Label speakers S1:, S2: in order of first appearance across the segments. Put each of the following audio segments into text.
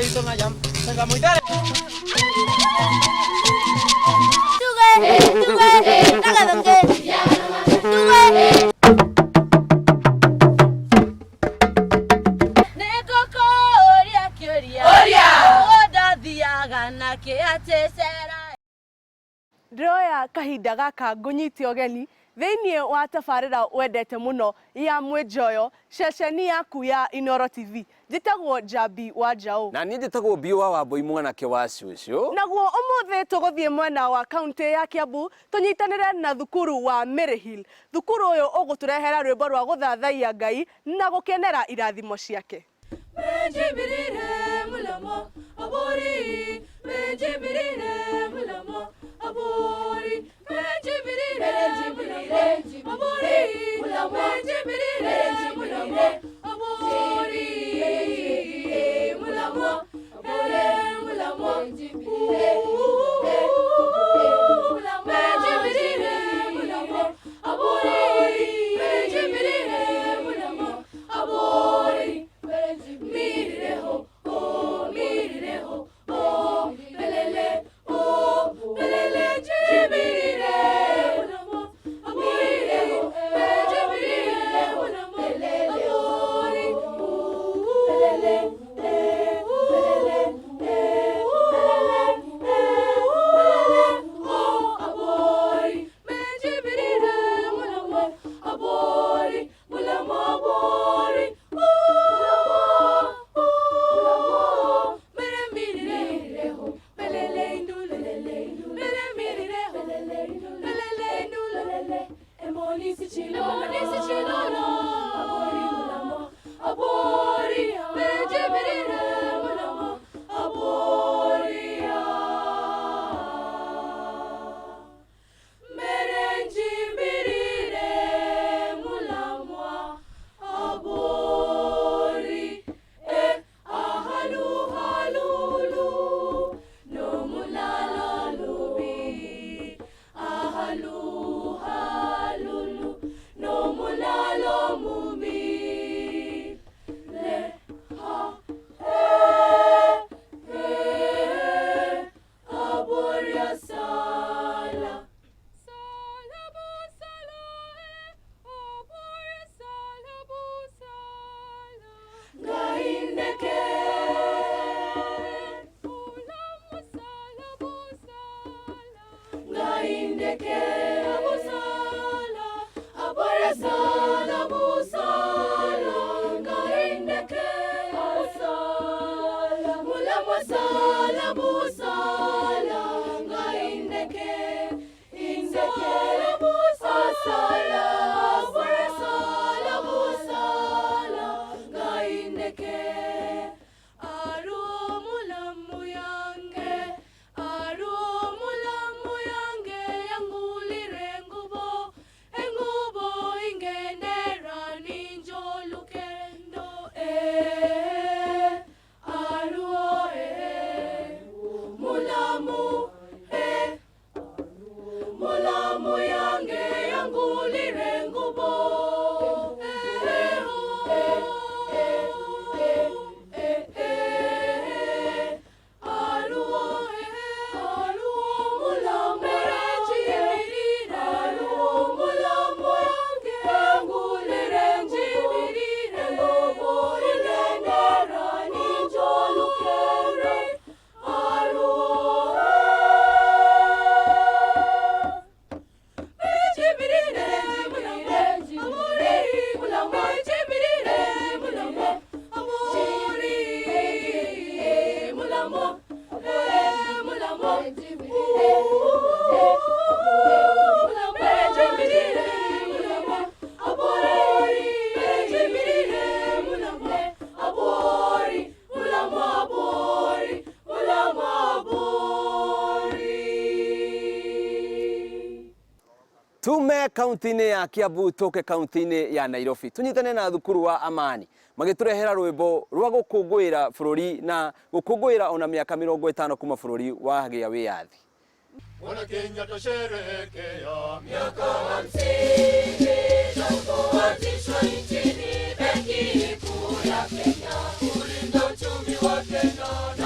S1: hizo na jam. Sanga muitare.
S2: Tuge, nagadonge. Tuge. Nekoko oria kioria. Oria. Oda thiaga na kiatesera.
S3: Ndoya kahinda gaka ngunyiti ogeni thiini wa tabarira wendete muno ya Mwenjoyo ceceni yaku ya Inooro TV njitagwo Njambi wa Njaũ
S4: na ni njitagwo Biwa wa Mbui mwanake wa Cucu
S3: naguo umuthi tuguthie mwena wa kaunti ya Kiambu tunyitanire na thukuru wa Maryhill. Thukuru uyu uguturehera rwimbo rwa guthathaia Ngai na gukenera irathimo ciake.
S2: Menjibirire mulamo abori, menjibirire mulamo abori, menjibirire abori, mulamo menjibirire mulamo abori, mulamo mulamo menjibirire mulamo abori, menjibirire mulamo abori. Mireho, oh, belele, jibirire, mulamo, mireho, jibirire, mulamo, belele, abori, jibirire, mulamo, abori, mulamo, abori.
S4: Tume kaunti-ini ya Kiambu tuke kaunti-ini ya Nairobi tunyitane na thukuru wa Amani magiturehera rwimbo rwa gukungwira bururi na gukungwira ona miaka 50 kuma bururi wa gia wiyathi.
S5: Wana Kenya tusherehekea miaka
S2: 50 kuanzishwa nchini benki kuu ya Kenya kulinda uchumi wa Kenya.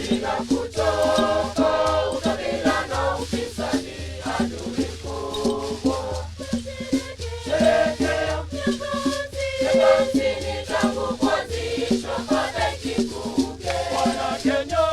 S2: bila kuchoka, ukabila na ufisadi adui kubwa. Sherekea miaka 50 tangu kuanzishwa kwa benki kuu Kenya.
S5: Wana Kenya,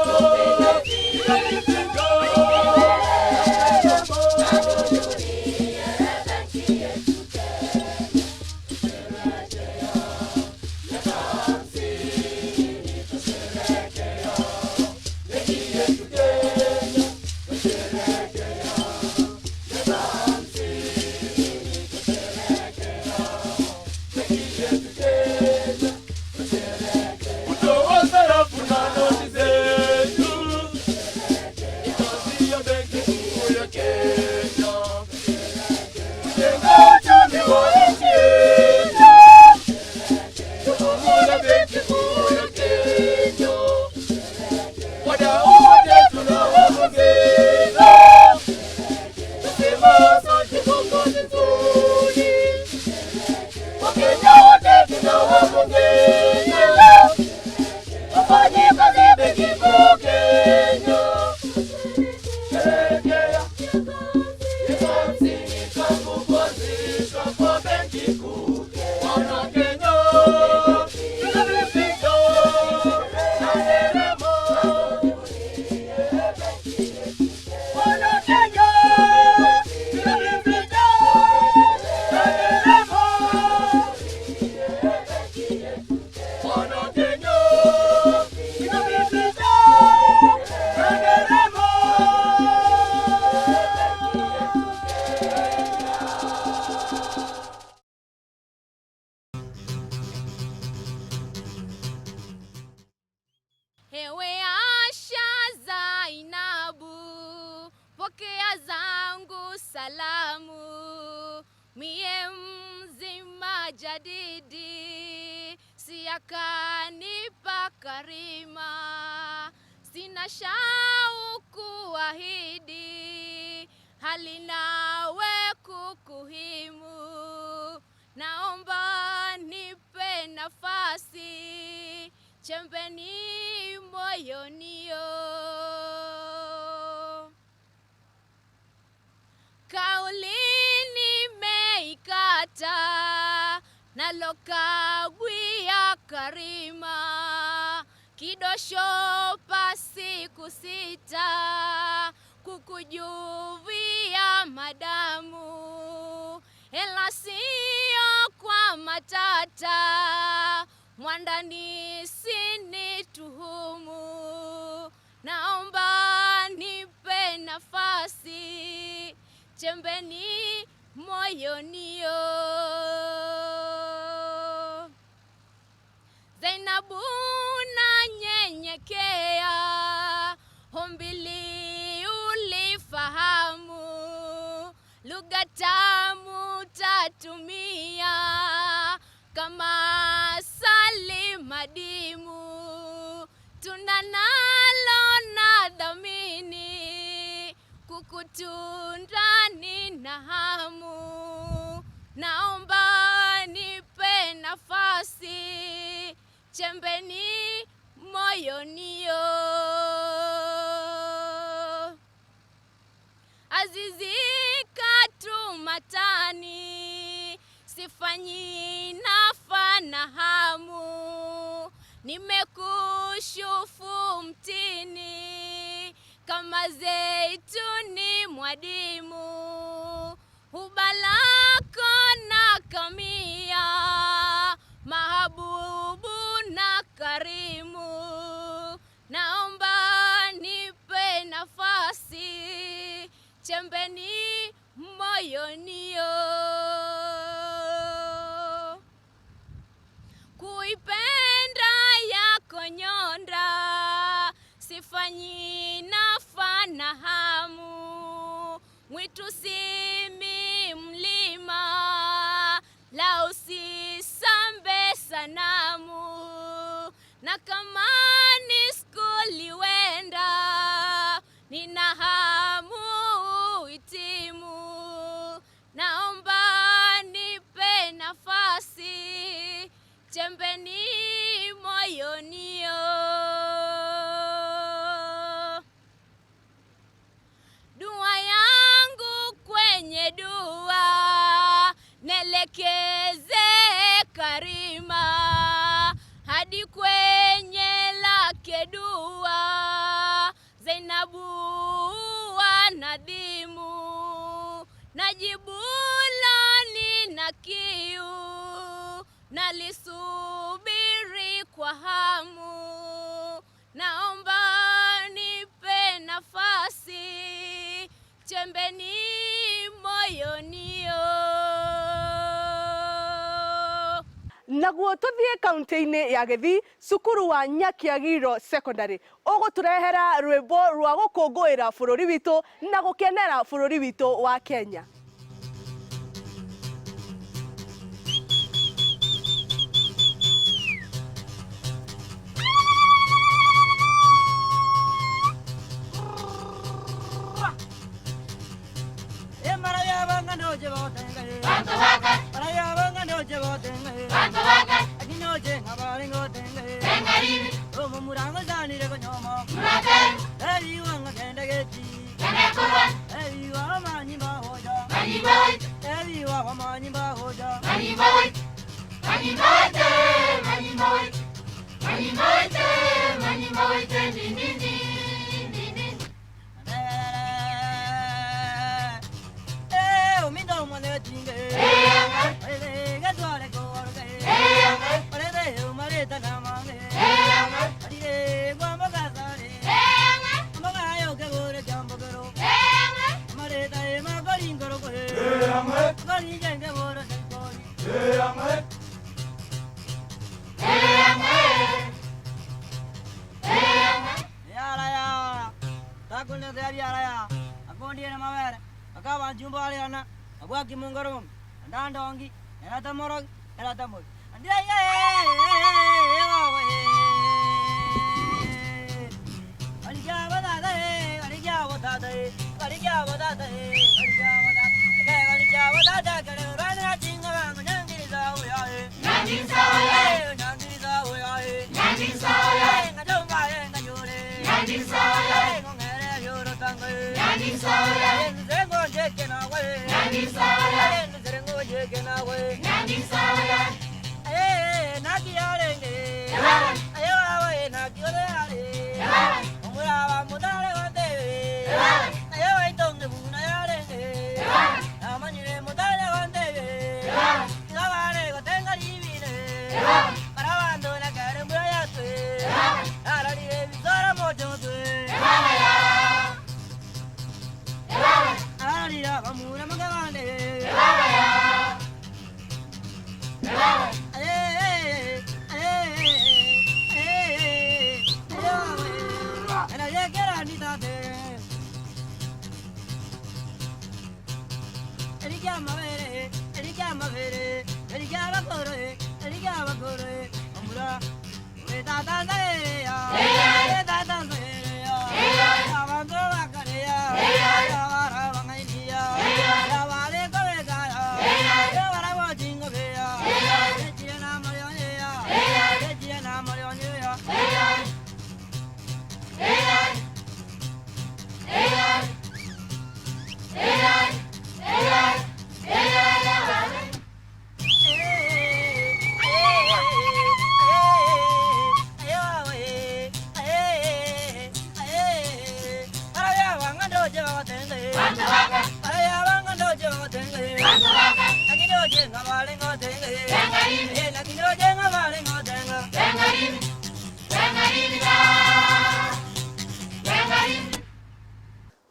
S5: kutoa sarafu na noti zetu, ikaanzia benki kuu ya Kenya, kujenga uchumi wa nchi yetu, kubomoa benki kuu ya Kenya. Wadau wote tunawapongeza, tusema asante kwa kazi nzuri. Wakenya wote tunawapongeza, wafanye kazi benki kuu Kenya. Sherekea miaka 50 tangu kuanzishwa kwa benki kuu Kenya. Wana Kenya, tunavifika na nderemo. Wana Kenya, tunavifika na nderemo. Wana Kenya, tunavifika na nderemo.
S6: Ewe Asha Zainabu, pokea zangu salamu. Mie mzima jadidi, siakanipa karima. Sina shauku wahidi, hali nawe kukuhimu. Naomba nipe nafasi, chembeni moyonio. Kauli nimeikata, nalokagwia karima. Kidosho pasi kusita, kukujuvia madamu. Ela sio kwa matata, mwandani sinituhumu. Naomba nipe nafasi, chembeni moyonio. Zainabu nanyenyekea, hombili ulifahamu. Lugha tamu tatumia, kama asali madimu. Tunda nalo na dhamini, kukutunda nina hamu. Naomba nipe nafasi, chembeni moyonio. Azizi katumatani, sifanyi nafa na hamu. Nimekushufu mtini, kama zeituni mwadimu. Hubalako na kamia, mahabubu na karimu. Naomba nipe nafasi, chembeni moyonio. Kuipenda yako nyonda, sifanyi nafa na hamu. Mwitu simi mlima, la usisambe sanamu. Na kama ni skuli wenda, nina hamu itimu. Naomba nipe nafasi, chembeni moyonio. tabu wanadimu, najibu lani na kiu, nalisubiri kwa hamu, naomba nipe nafasi chembeni moyonio.
S3: Naguo tuthie kaunti-ini ya Githii, cukuru wa Nyakiagiro Secondary uguturehera rwimbo rwa gukungũĩra bũrũri witũ na gũkenera bũrũri witũ wa Kenya.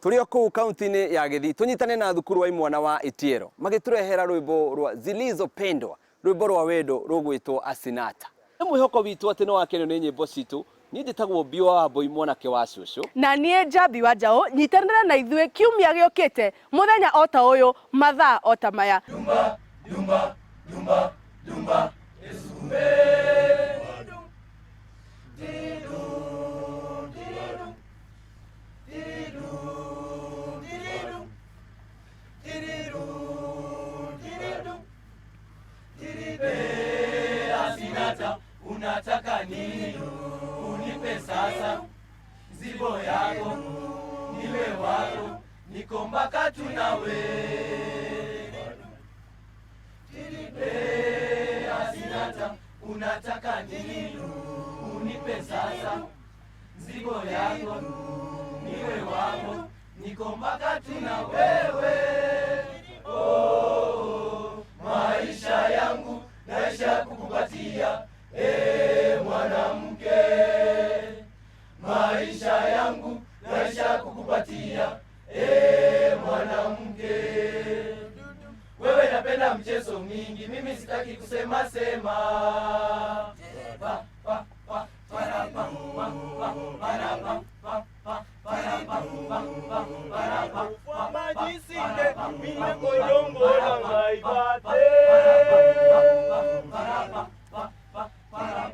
S4: Turio kuu kaunti-ini ya Githii tunyitane na thukuru wa imwana wa Itiero magiturehera rwimbo rwa Zilizopendwa, rwimbo rwa wendo rugwitwo Asinata. Mwihoko witu ati no wakenio ni nyimbo citu. Ni nditagwo Biwa wa Boy mwanake wa Cucu
S3: na nie Jabi wa Njau, nyitanira na ithue kiumia giukite muthenya ota uyu mathaa ota maya.
S5: Dumba dumba dumba dumba esumbe didu didu didu didu didu didu didu Asinata unataka nini? Unipe sasa zibo yako niwe wako niko mpaka tunawe. Tiribe Asinata unataka nini? Unipe sasa zibo yako niwe wako niko mpaka tuna wewe. Oh, maisha yangu naisha kukupatia, mwanamke. Maisha yangu naisha kukupatia, mwanamke. Wewe napenda mchezo mingi, mimi sitaki kusema sema.
S1: Majisinde mine kolongola ngaibate.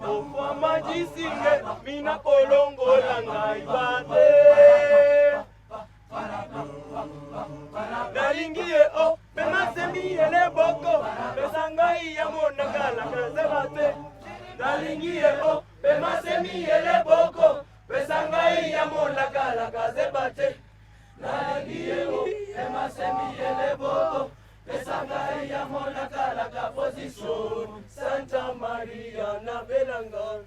S1: Ofwa majisinde mine kolongola ngaibate. Nalingie o pema semiyele boko besangai ya monakala kazebate. Nalingie o pema semiyele boko besangai ya monakala kazebate.
S5: Nalingie o pema semiyele boko besangai ya monakala ka position.
S1: Santa Maria na belanga.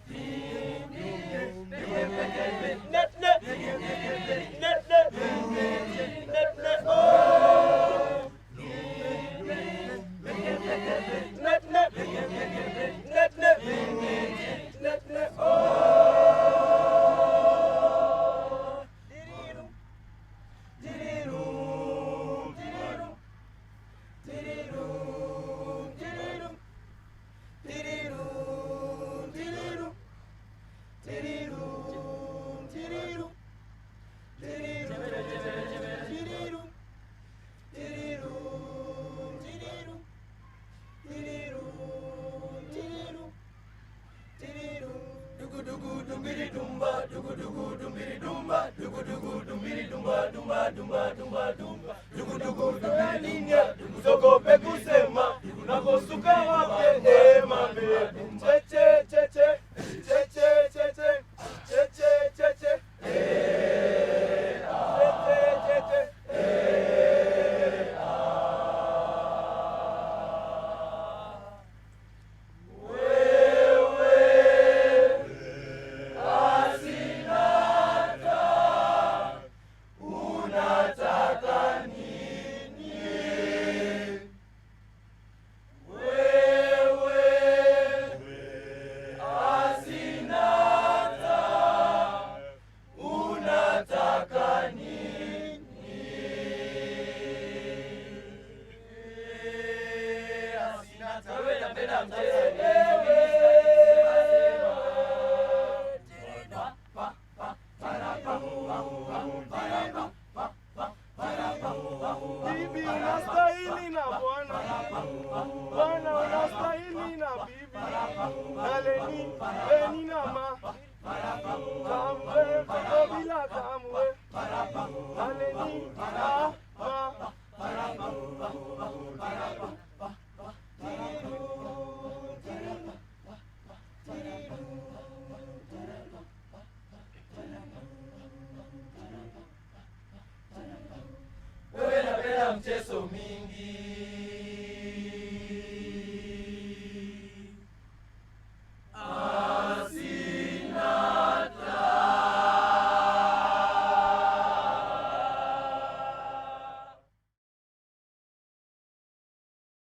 S1: Usogope kusema unakosuka wake mame. Cheche cheche cheche cheche cheche cheche Bibi unastahili na Bwana, Bwana unastahili na bibi. Naleni leni na ma kamwe bila kamwe. Naleni na ma.
S5: Wewe napenda mchezo mingi,